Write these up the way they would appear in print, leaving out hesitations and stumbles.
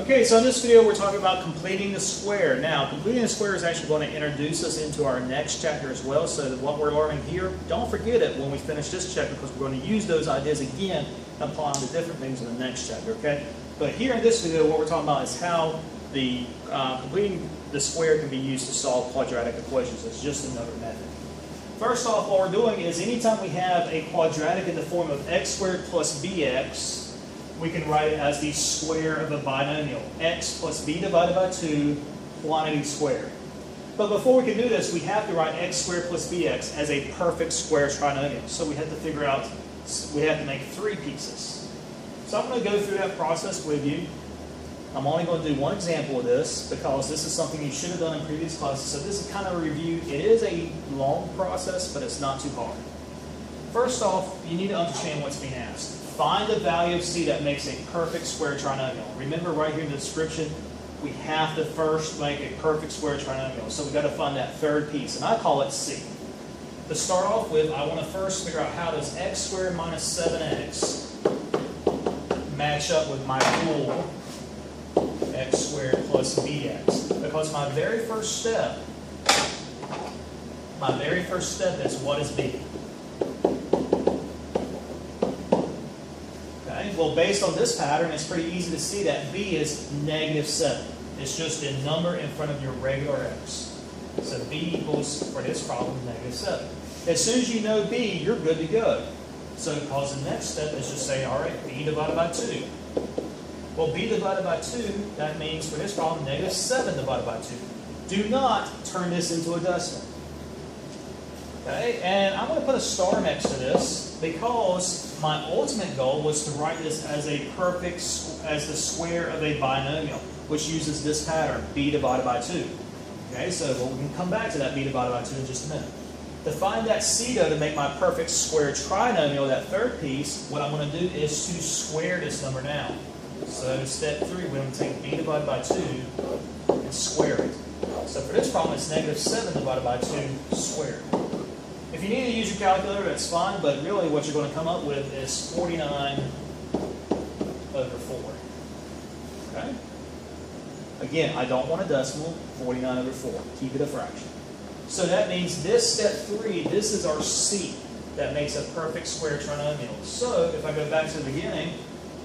Okay, so in this video we're talking about completing the square. Now, completing the square is actually going to introduce us into our next chapter as well, so that what we're learning here, don't forget it when we finish this chapter, because we're going to use those ideas again and apply them to different things in the next chapter, okay? But here in this video, what we're talking about is how the completing the square can be used to solve quadratic equations. It's just another method. First off, what we're doing is anytime we have a quadratic in the form of x squared plus bx, we can write it as the square of a binomial. X plus b divided by 2, quantity squared. But before we can do this, we have to write x squared plus bx as a perfect square trinomial. So we have to figure out, we have to make 3 pieces. So I'm going to go through that process with you. I'm only going to do one example of this because this is something you should have done in previous classes. So this is kind of a review. It is a long process, but it's not too hard. First off, you need to understand what's being asked. Find the value of c that makes a perfect square trinomial. Remember right here in the description, we have to first make a perfect square trinomial. So we've got to find that third piece, and I call it c. To start off with, I want to first figure out how does x squared minus 7x match up with my rule x squared plus bx. Because my very first step is what is b? Well, based on this pattern, it's pretty easy to see that b is negative 7. It's just a number in front of your regular x. So b equals, for this problem, negative 7. As soon as you know b, you're good to go. So because the next step is just say, all right, b divided by 2. Well, b divided by 2, that means for this problem, negative 7 divided by 2. Do not turn this into a decimal. Okay, and I'm going to put a star next to this because my ultimate goal was to write this as a perfect, as the square of a binomial, which uses this pattern, b divided by 2. Okay, so we can come back to that b divided by 2 in just a minute. To find that c, though, to make my perfect square trinomial, that third piece, what I'm going to do is to square this number now. So step 3, we're going to take b divided by 2 and square it. So for this problem, it's negative 7 divided by 2 squared. If you need to use your calculator, that's fine, but really what you're going to come up with is 49 over 4. Okay? Again, I don't want a decimal, 49 over 4. Keep it a fraction. So that means this step 3, this is our c that makes a perfect square trinomial. So if I go back to the beginning,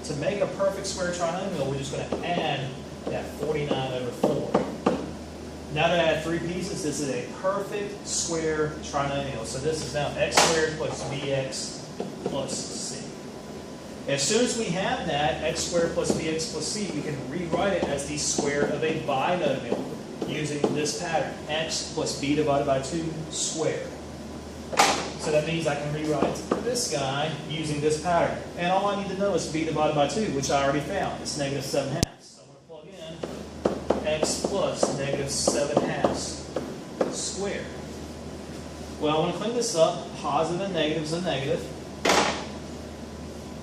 to make a perfect square trinomial, we're just going to add that 49 over 4. Now that I have 3 pieces, this is a perfect square trinomial. So this is now x squared plus bx plus c. As soon as we have that, x squared plus bx plus c, we can rewrite it as the square of a binomial using this pattern, x plus b divided by 2 squared. So that means I can rewrite this guy using this pattern. And all I need to know is b divided by 2, which I already found. It's negative 7 halves. So I'm going to plug in x plus negative 7 halves squared. Well, I want to clean this up. Positive and negatives are negative.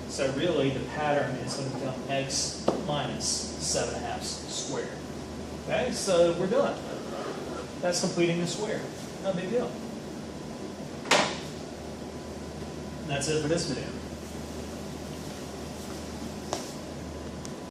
So really, the pattern is going to become x minus 7 halves squared. Okay, so we're done. That's completing the square. No big deal. And that's it for this video.